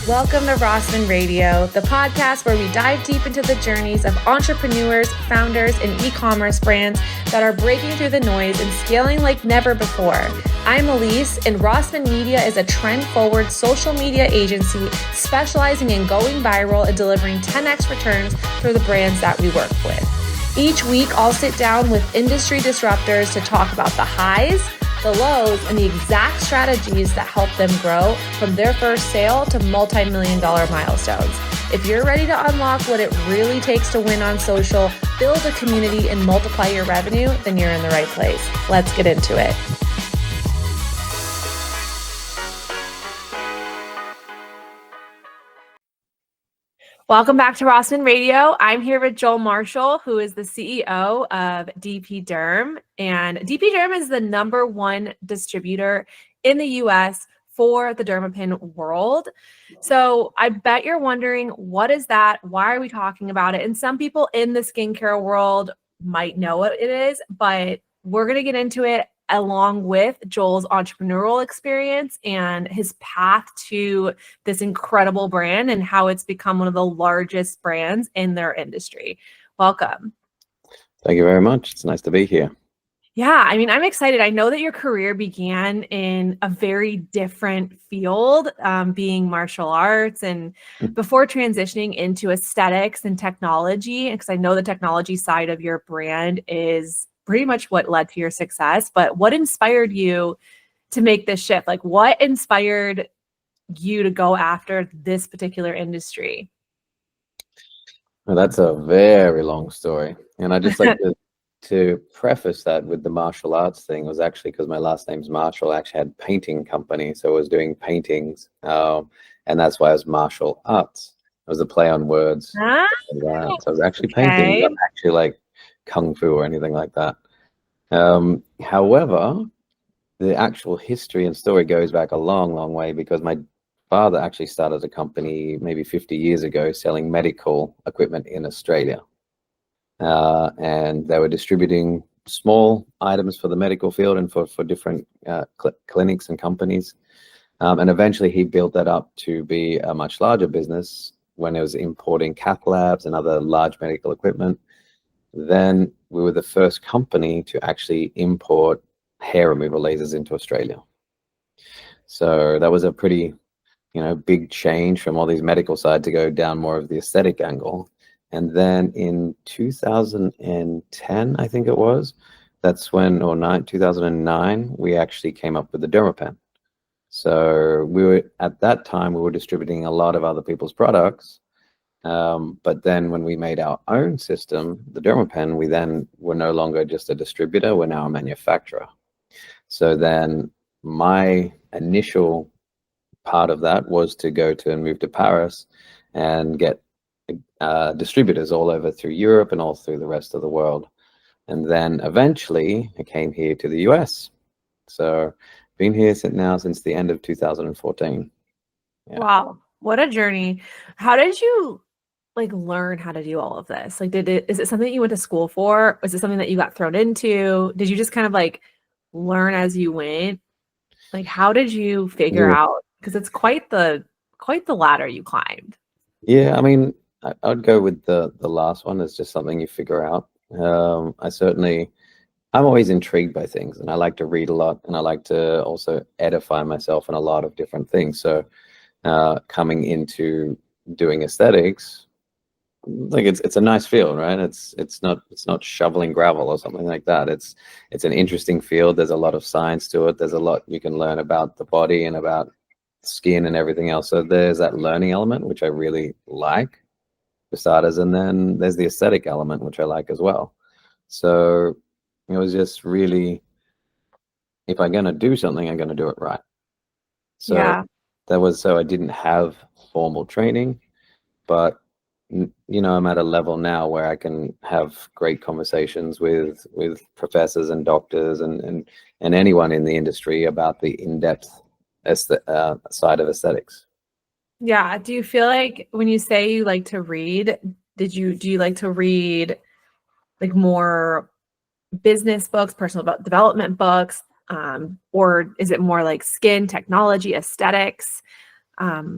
Welcome to Rossman Radio, the podcast where we dive deep into the journeys of entrepreneurs, founders, and e-commerce brands that are breaking through the noise and scaling like never before. I'm Elise, and Rossman Media is a trend-forward social media agency specializing in going viral and delivering 10x returns for the brands that we work with. Each week, I'll sit down with industry disruptors to talk about the highs, the lows, and the exact strategies that help them grow from their first sale to multi-million-dollar milestones. If you're ready to unlock what it really takes to win on social, build a community, and multiply your revenue, then you're in the right place. Let's get into it. Welcome back to Rossman Radio. I'm here with Joel Marshall, who is the CEO of DP Derm. And DP Derm is the #1 distributor in the US for the Dermapen world. So I bet you're wondering, what is that? Why are we talking about it? And some people in the skincare world might know what it is, but we're going to get into it along with Joel's entrepreneurial experience and his path to this incredible brand and how it's become one of the largest brands in their industry. Welcome. Thank you very much. It's nice to be here. Yeah, I mean, I'm excited. I know that your career began in a very different field, being martial arts, and before transitioning into aesthetics and technology, because I know the technology side of your brand is pretty much what led to your success. But what inspired you to make this shift? Like, what inspired you to go after this particular industry? Well, that's a very long story. And I just like to preface that with the martial arts thing. It was actually because my last name's Marshall. I actually had a painting company. So I was doing paintings. And that's why I was martial arts. It was a play on words. So I was actually painting, not actually like Kung Fu or anything like that. However, the actual history and story goes back a long, long way, because my father actually started a company maybe 50 years ago selling medical equipment in Australia. And they were distributing small items for the medical field and for different clinics and companies. And eventually he built that up to be a much larger business when it was importing cath labs and other large medical equipment. Then we were the first company to actually import hair removal lasers into Australia. So that was a pretty, big change from all these medical side to go down more of the aesthetic angle. And then in 2010, I think it was, that's when, 2009, we actually came up with the Dermapen. So at that time, we were distributing a lot of other people's products. But then when we made our own system, the Dermapen, we then were no longer just a distributor, we're now a manufacturer. So then my initial part of that was to go to and move to Paris and get distributors all over through Europe and all through the rest of the world. And then eventually I came here to the US. So been here since the end of 2014. Yeah. Wow, what a journey. How did you learn how to do all of this? Is it something you went to school for? Was it something that you got thrown into? Did you just kind of learn as you went? How did you figure out? Because it's quite the ladder you climbed. Yeah, I mean, I'd go with the last one. It's just something you figure out. I'm always intrigued by things, and I like to read a lot, and I like to also edify myself in a lot of different things. So coming into doing aesthetics, it's a nice field, right? It's not shoveling gravel or something like that. It's an interesting field. There's a lot of science to it. There's a lot you can learn about the body and about skin and everything else. So there's that learning element, which I really like, for starters, and then there's the aesthetic element, which I like as well. So it was just really, if I'm gonna do something, I'm gonna do it right. So yeah. I didn't have formal training, but I'm at a level now where I can have great conversations with professors and doctors and anyone in the industry about the in-depth side of aesthetics. Yeah. Do you feel like when you say you like to read, do you like to read more business books, personal development books, or is it more like skin, technology, aesthetics?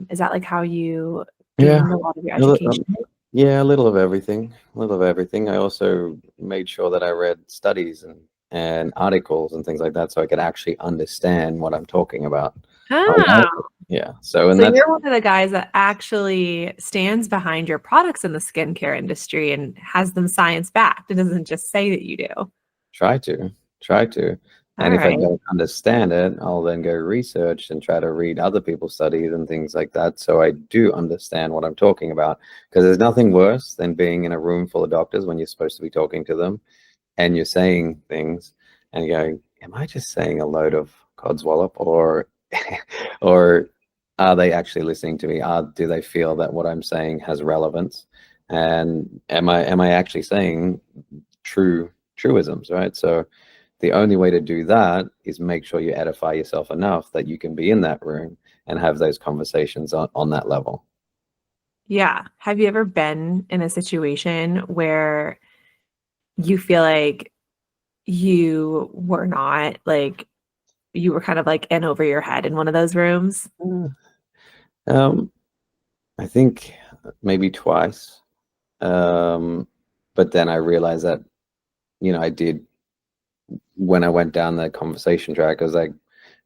Is that like how you Yeah. gained a lot of your A li- education? Yeah, a little of everything. A little of everything. I also made sure that I read studies and articles and things like that so I could actually understand what I'm talking about. Oh, Yeah. So, and so that's you're one of the guys that actually stands behind your products in the skincare industry and has them science backed. It doesn't just say that you do. try to, try to. And All if I right. don't understand it, I'll then go research and try to read other people's studies and things like that. So I do understand what I'm talking about. Because there's nothing worse than being in a room full of doctors when you're supposed to be talking to them and you're saying things and you're going, am I just saying a load of codswallop or or are they actually listening to me? Do they feel that what I'm saying has relevance? And am I actually saying truisms, right? So the only way to do that is make sure you edify yourself enough that you can be in that room and have those conversations on that level. Yeah. Have you ever been in a situation where you feel like you were not like you were kind of like in over your head in one of those rooms? Um, I think maybe twice. But then I realized that, I did when I went down the conversation track, I was like,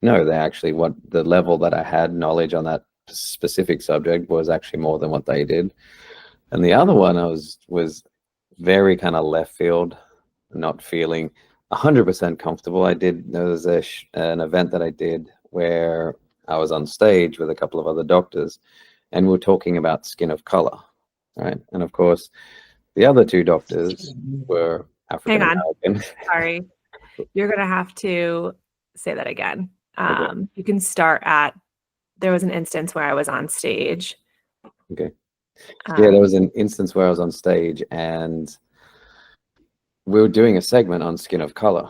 no, they actually what the level that I had knowledge on that specific subject was actually more than what they did. And the other one I was very kind of left field, not feeling 100% comfortable. There was an event that I did where I was on stage with a couple of other doctors and we were talking about skin of color, right? And of course, the other two doctors were African Hang on. American. Sorry. You're going to have to say that again. Okay. You can start at there was an instance where I was on stage. Okay. Yeah, there Um, was an instance where I was on stage and we were doing a segment on skin of color.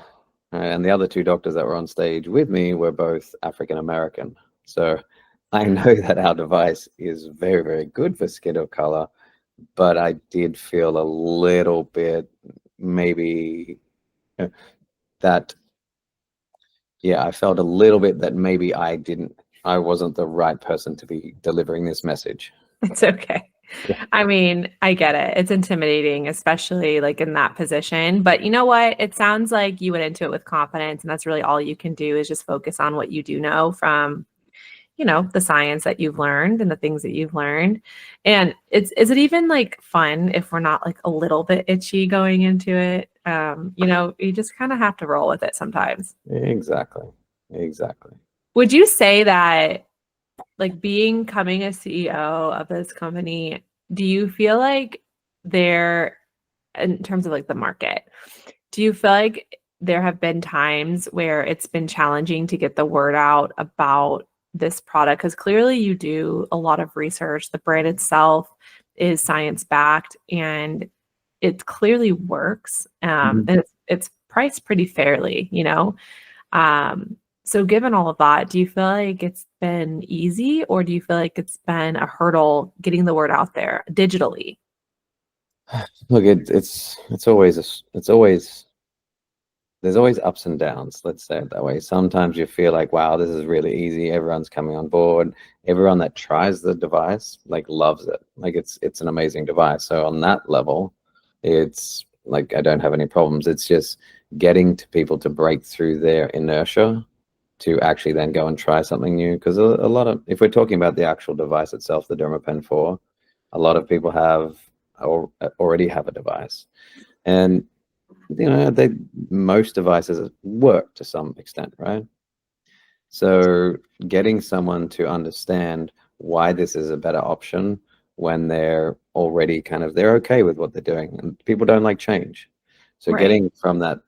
And the other two doctors that were on stage with me were both African American. So I know that our device is very, very good for skin of color, but I did feel a little bit maybe that, yeah, I felt a little bit that maybe I wasn't the right person to be delivering this message. it's okay. Yeah. I mean, I get it. It's intimidating, especially like in that position. But you know what? It sounds like you went into it with confidence, and that's really all you can do is just focus on what you do know from, the science that you've learned and the things that you've learned. And is it even like fun if we're not like a little bit itchy going into it? You just kind of have to roll with it sometimes. Exactly. Exactly. Would you say that like becoming a CEO of this company, do you feel like there, in terms of like the market, do you feel like there have been times where it's been challenging to get the word out about this product? Because clearly you do a lot of research. The brand itself is science backed and it clearly works. Mhm. And it's priced pretty fairly. So given all of that, do you feel like it's been easy or do you feel like it's been a hurdle getting the word out there digitally? Look, it's always there's always ups and downs. Let's say it that way. Sometimes you feel like, wow, this is really easy. Everyone's coming on board. Everyone that tries the device like loves it. Like it's an amazing device. So on that level, it's like I don't have any problems. It's just getting to people to break through their inertia to actually then go and try something new. Because a lot of, if we're talking about the actual device itself, the Dermapen 4, a lot of people have or already have a device, and most devices work to some extent, right? So getting someone to understand why this is a better option when they're already they're okay with what they're doing, and people don't like change. So Right. getting from that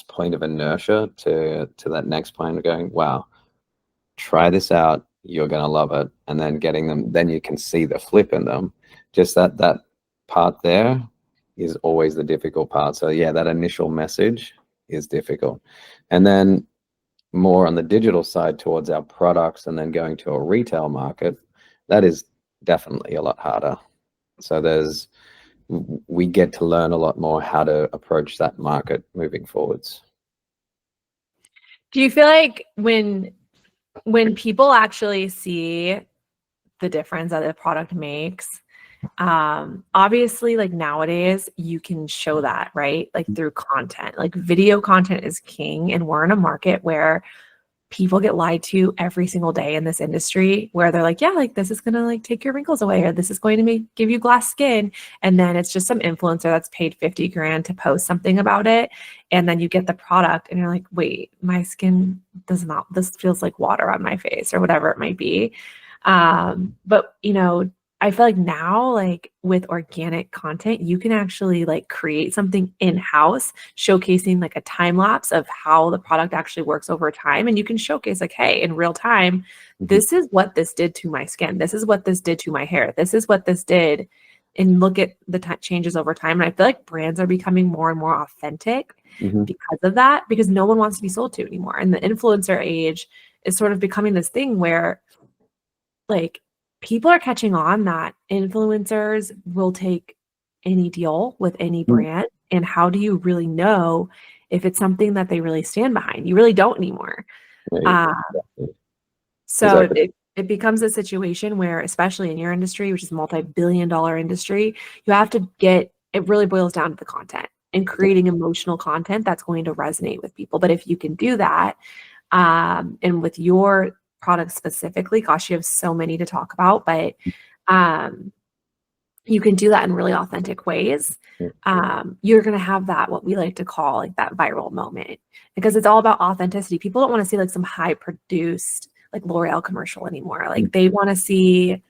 point of inertia to that next point of going, wow, try this out, you're gonna love it, and then getting them, then you can see the flip in them. Just that part there is always the difficult part. So yeah, that initial message is difficult. And then more on the digital side towards our products and then going to a retail market, that is definitely a lot harder. So we get to learn a lot more how to approach that market moving forwards. Do you feel like when people actually see the difference that a product makes. Obviously, like nowadays you can show that, right? Like through content, like video content is king. And we're in a market where people get lied to every single day in this industry, where they're like, yeah, like this is going to like take your wrinkles away, or this is going to give you glass skin. And then it's just some influencer that's paid 50 grand to post something about it. And then you get the product and you're like, wait, my skin does not, this feels like water on my face, or whatever it might be. But you know, I feel like now, like with organic content, you can actually like create something in-house, showcasing like a time lapse of how the product actually works over time. And you can showcase like, hey, in real time, this is what this did to my skin. This is what this did to my hair. This is what this did. And look at the changes over time. And I feel like brands are becoming more and more authentic because of that, because no one wants to be sold to anymore. And the influencer age is sort of becoming this thing where like people are catching on that influencers will take any deal with any brand. And how do you really know if it's something that they really stand behind? You really don't anymore. So Exactly. it becomes a situation where, especially in your industry, which is a multi-billion-dollar industry, you have to it really boils down to the content and creating emotional content that's going to resonate with people. But if you can do that, and with your product specifically, gosh, you have so many to talk about, but you can do that in really authentic ways. You're going to have that, what we like to call like that viral moment, because it's all about authenticity. People don't want to see like some high produced like L'Oreal commercial anymore. Like they want to see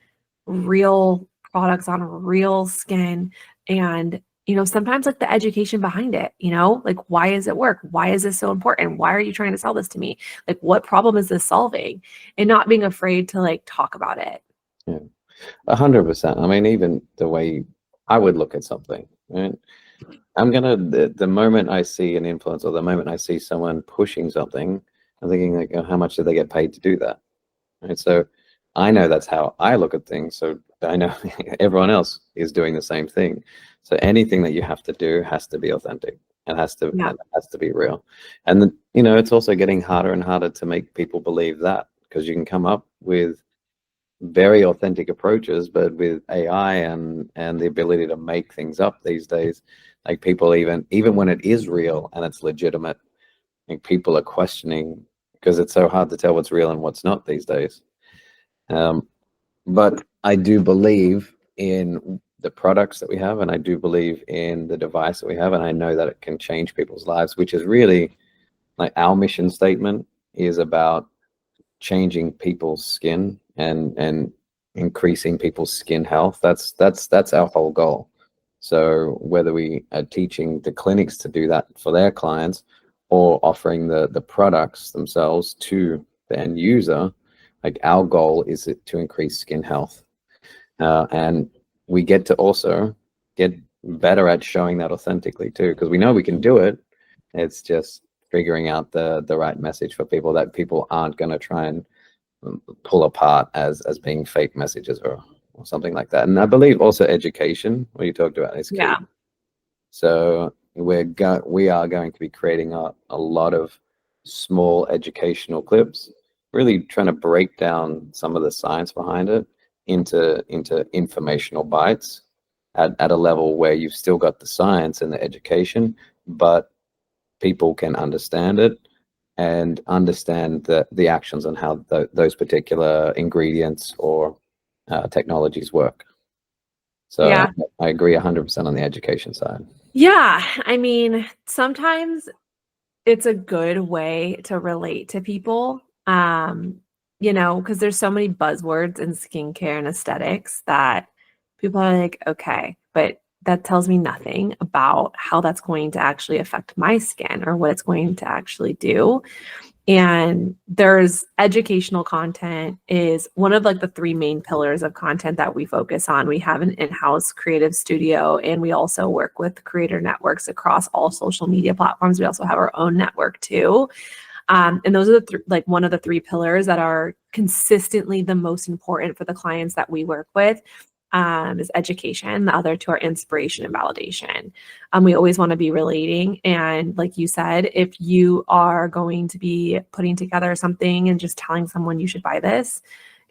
real products on real skin, and you know, sometimes like the education behind it, you know, like why does it work? Why is this so important? Why are you trying to sell this to me? Like what problem is this solving? And not being afraid to like talk about it. Yeah, 100%. I mean, even the way I would look at something, right? The moment I see an influence, or the moment I see someone pushing something, I'm thinking like, oh, how much do they get paid to do that? Right. So I know that's how I look at things. So I know everyone else is doing the same thing. So anything that you have to do has to be authentic and has to be real. And then, you know, it's also getting harder and harder to make people believe that, because you can come up with very authentic approaches, but with AI and the ability to make things up these days, like people even when it is real and it's legitimate, like people are questioning, because it's so hard to tell what's real and what's not these days. But I do believe in the products that we have, and I do believe in the device that we have, and I know that it can change people's lives, which is really like our mission statement is about changing people's skin and increasing people's skin health. That's our whole goal. So whether we are teaching the clinics to do that for their clients, or offering the products themselves to the end user, like our goal is to increase skin health. And we get to also get better at showing that authentically too, because we know we can do it. It's just figuring out the right message for people that people aren't going to try and pull apart as being fake messages or something like that. And I believe also education, what you talked about, is key. Yeah. So we are going to be creating a lot of small educational clips, really trying to break down some of the science behind it into informational bites at a level where you've still got the science and the education, but people can understand it and understand the actions and how those particular ingredients or technologies work. So Yeah. I agree 100% on the education side. Yeah. I mean, sometimes it's a good way to relate to people, you know, because there's so many buzzwords in skincare and aesthetics that people are like, okay, but that tells me nothing about how that's going to actually affect my skin or what it's going to actually do. And there's educational content is one of like the three main pillars of content that we focus on. We have an in-house creative studio, and we also work with creator networks across all social media platforms. We also have our own network too. And those are like one of the three pillars that are consistently the most important for the clients that we work with. Is education. The other two are inspiration and validation. We always want to be relating. And like you said, if you are going to be putting together something and just telling someone you should buy this,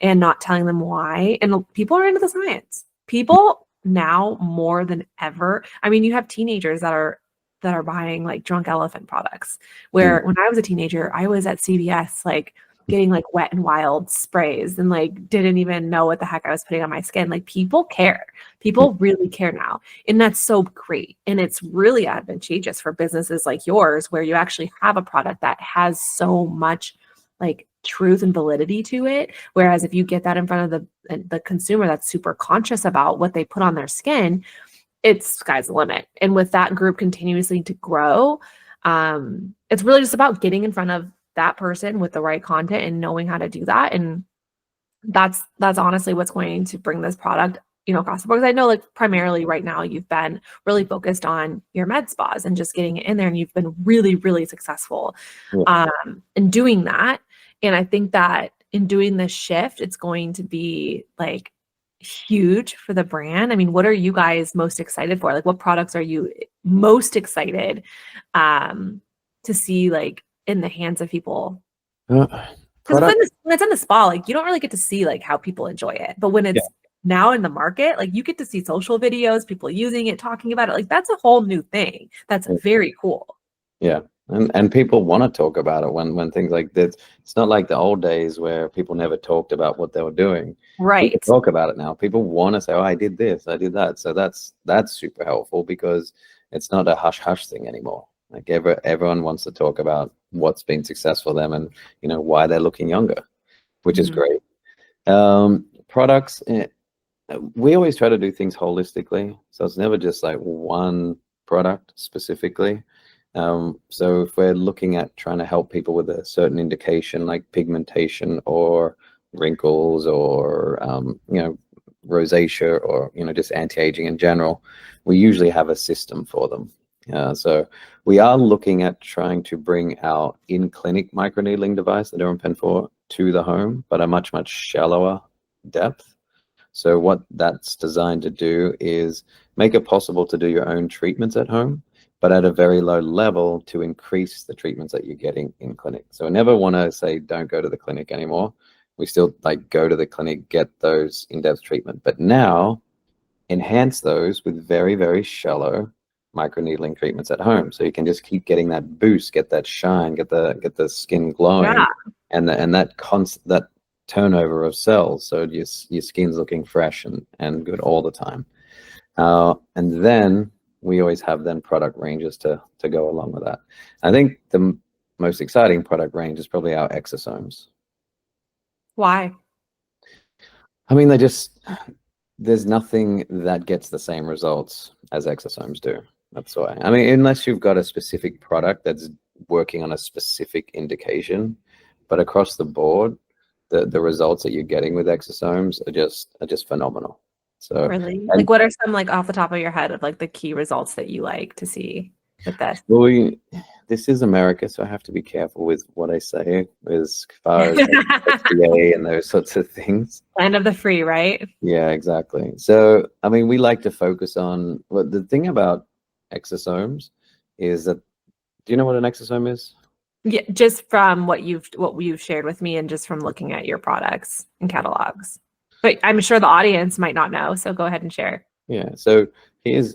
and not telling them why. And people are into the science. People now more than ever. I mean, you have teenagers that are buying like Drunk Elephant products. Where when I was a teenager, I was at CVS like getting like Wet and Wild sprays and like didn't even know what the heck I was putting on my skin. Like people care. People really care now. And that's so great. And it's really advantageous for businesses like yours where you actually have a product that has so much like truth and validity to it. Whereas if you get that in front of the consumer that's super conscious about what they put on their skin, it's sky's the limit. And with that group continuously to grow, it's really just about getting in front of that person with the right content and knowing how to do that. And that's honestly what's going to bring this product, across the board. Because I know like primarily right now you've been really focused on your med spas and just getting it in there, and you've been really, really successful in doing that. And I think that in doing this shift, it's going to be like huge for the brand. I mean, what are you guys most excited for? Like what products are you most excited to see like in the hands of people? Because when it's in the spa, like you don't really get to see like how people enjoy it. But when it's now in the market, like you get to see social videos, people using it, talking about it. Like that's a whole new thing. That's very cool. Yeah. And people want to talk about it when things like this. It's not like the old days where people never talked about what they were doing. Right. People talk about it now. People want to say, oh, I did this, I did that. So that's super helpful because it's not a hush thing anymore. Like everyone wants to talk about what's been successful for them and why they're looking younger, which is great. Products, we always try to do things holistically, so it's never just like one product specifically. So if we're looking at trying to help people with a certain indication like pigmentation or wrinkles or rosacea or just anti-aging in general, we usually have a system for them. So we are looking at trying to bring our in-clinic microneedling device, the Dermapen 4, to the home, but a much shallower depth. So what that's designed to do is make it possible to do your own treatments at home, but at a very low level to increase the treatments that you're getting in clinic. So I never want to say don't go to the clinic anymore. We still like go to the clinic, get those in-depth treatment, but now enhance those with very, very shallow microneedling treatments at home. So you can just keep getting that boost, get that shine, get the skin glowing, and that turnover of cells. So your skin's looking fresh and good all the time. And then we always have product ranges to go along with that. I think the most exciting product range is probably our exosomes. Why? I mean, there's nothing that gets the same results as exosomes do. That's why. I mean, unless you've got a specific product that's working on a specific indication, but across the board, the results that you're getting with exosomes are just phenomenal. So really, like what are some like off the top of your head of like the key results that you like to see with this? Well, this is America, so I have to be careful with what I say as far as FDA and those sorts of things. Land of the free, right? Yeah, exactly. So, I mean, we like to focus on the thing about exosomes is that, do you know what an exosome is? Yeah, just from what you've shared with me and just from looking at your products and catalogs. But I'm sure the audience might not know, so go ahead and share. Yeah, so here's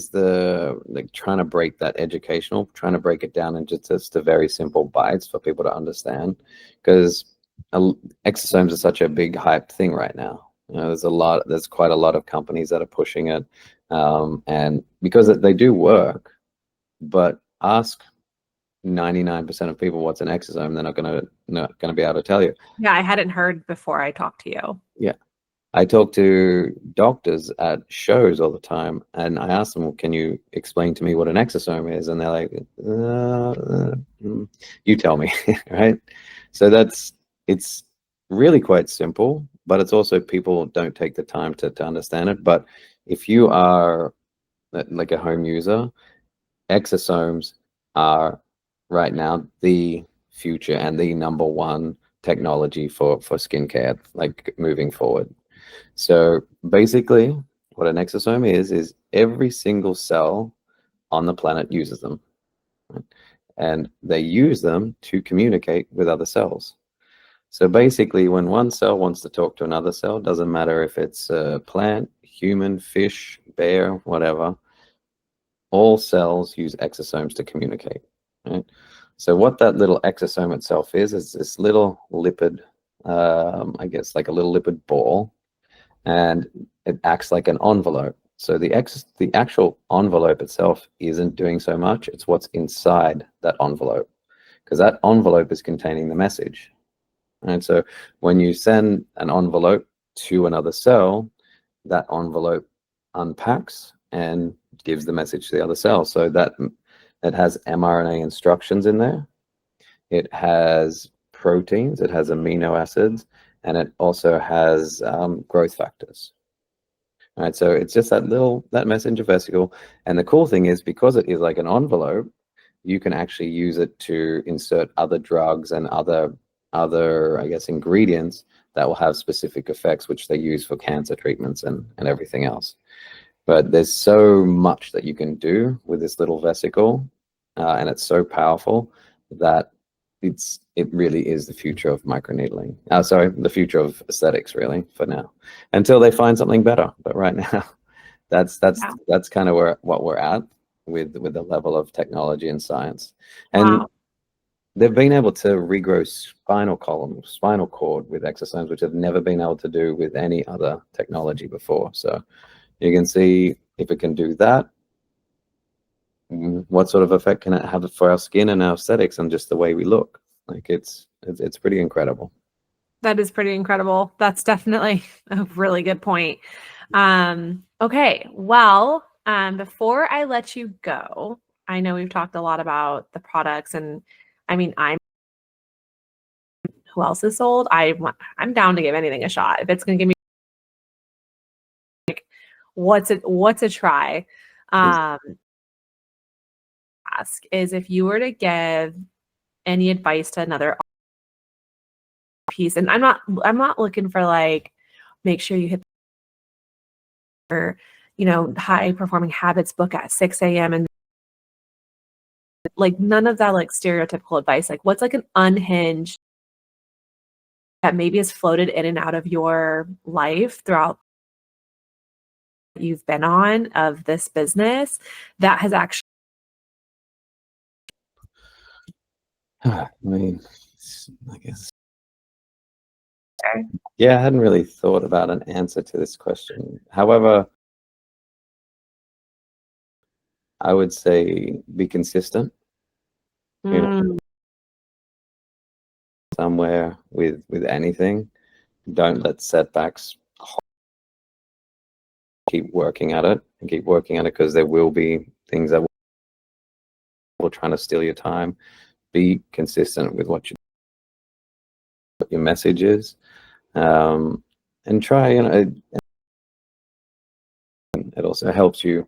the like trying to break it down into just a very simple bites for people to understand, because exosomes are such a big hype thing right now. There's quite a lot of companies that are pushing it, and because they do work, but ask 99% of people what's an exosome, they're not gonna be able to tell you. Yeah, I hadn't heard before I talked to you. Yeah. I talk to doctors at shows all the time, and I ask them, well, can you explain to me what an exosome is? And they're like, you tell me, right? So it's really quite simple, but it's also people don't take the time to understand it. But if you are like a home user, exosomes are right now the future and the number one technology for skincare, like moving forward. So basically what an exosome is every single cell on the planet uses them, right? And they use them to communicate with other cells. So basically, when one cell wants to talk to another cell, doesn't matter if it's a plant, human, fish, bear, whatever, all cells use exosomes to communicate. Right? So what that little exosome itself is this little lipid, I guess like a little lipid ball, and it acts like an envelope. So the actual envelope itself isn't doing so much. It's what's inside that envelope, because that envelope is containing the message. And so when you send an envelope to another cell, that envelope unpacks and gives the message to the other cell. So that it has mRNA instructions in there. It has proteins, it has amino acids, and it also has growth factors. All right, so it's just that messenger vesicle. And the cool thing is, because it is like an envelope, you can actually use it to insert other drugs and other, I guess, ingredients that will have specific effects, which they use for cancer treatments and everything else. But there's so much that you can do with this little vesicle, and it's so powerful that it really is the future of microneedling. Sorry, the future of aesthetics, really, for now, until they find something better. But right now, that's kind of what we're at with the level of technology and science. And they've been able to regrow spinal cord with exosomes, which have never been able to do with any other technology before. So you can see if it can do that, what sort of effect can it have for our skin and our aesthetics and just the way we look. Like it's pretty incredible. That is pretty incredible. That's definitely a really good point. Okay, well, before I let you go, I know we've talked a lot about the products, and I mean, who else is sold? I'm down to give anything a shot. If it's going to give me like, what's a try? Ask is if you were to give any advice to another piece, and I'm not looking for like, make sure you hit or, high performing habits book at 6 a.m. and like none of that like stereotypical advice. Like what's like an unhinged that maybe has floated in and out of your life throughout you've been on of this business that has actually I guess. Yeah, I hadn't really thought about an answer to this question. However, I would say be consistent. Somewhere with anything. Don't let setbacks. Keep working at it and keep working at it, because there will be things that will trying to steal your time. Be consistent with what your message is, and try. It also helps you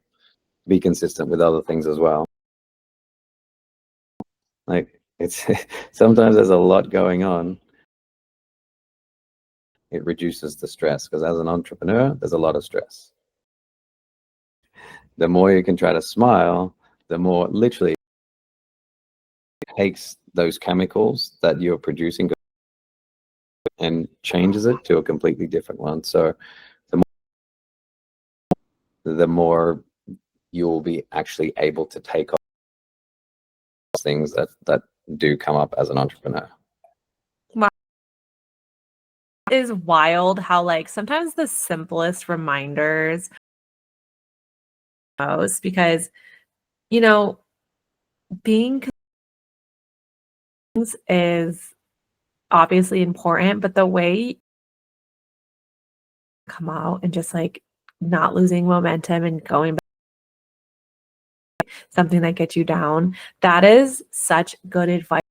be consistent with other things as well. Like it's sometimes there's a lot going on. It reduces the stress, because as an entrepreneur, there's a lot of stress. The more you can try to smile, the more literally it takes those chemicals that you're producing and changes it to a completely different one. So the more you will be actually able to take off things that do come up as an entrepreneur. Wow. It is wild how like sometimes the simplest reminders because being is obviously important, but the way come out and just like not losing momentum and going back, something that gets you down, that is such good advice.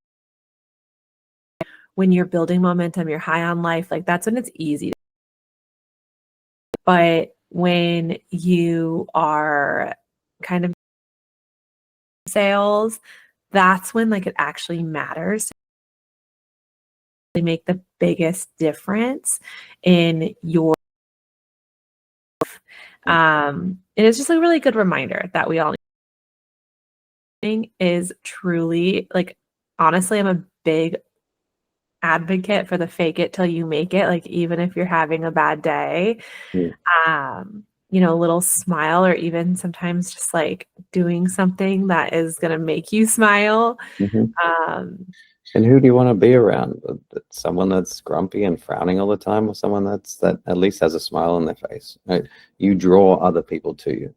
When you're building momentum, you're high on life, like that's when it's easy. But when you are kind of sales, that's when like it actually matters. They make the biggest difference in your and it's just a really good reminder that we all need is truly like honestly I'm a big advocate for the fake it till you make it. Like, even if you're having a bad day, Mm. A little smile, or even sometimes just like doing something that is going to make you smile. Mhm. Um, And who do you want to be around? Someone that's grumpy and frowning all the time, or someone that at least has a smile on their face? Right? You draw other people to you,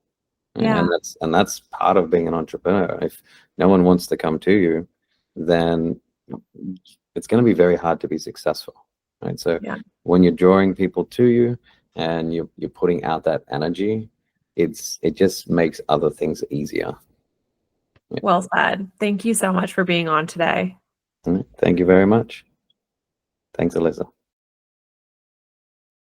right? Yeah. And that's part of being an entrepreneur. If no one wants to come to you, then it's going to be very hard to be successful, right? So Yeah. when you're drawing people to you and you're putting out that energy, it just makes other things easier. Yeah. Well said. Thank you so much for being on today. Thank you very much. Thanks, Alyssa.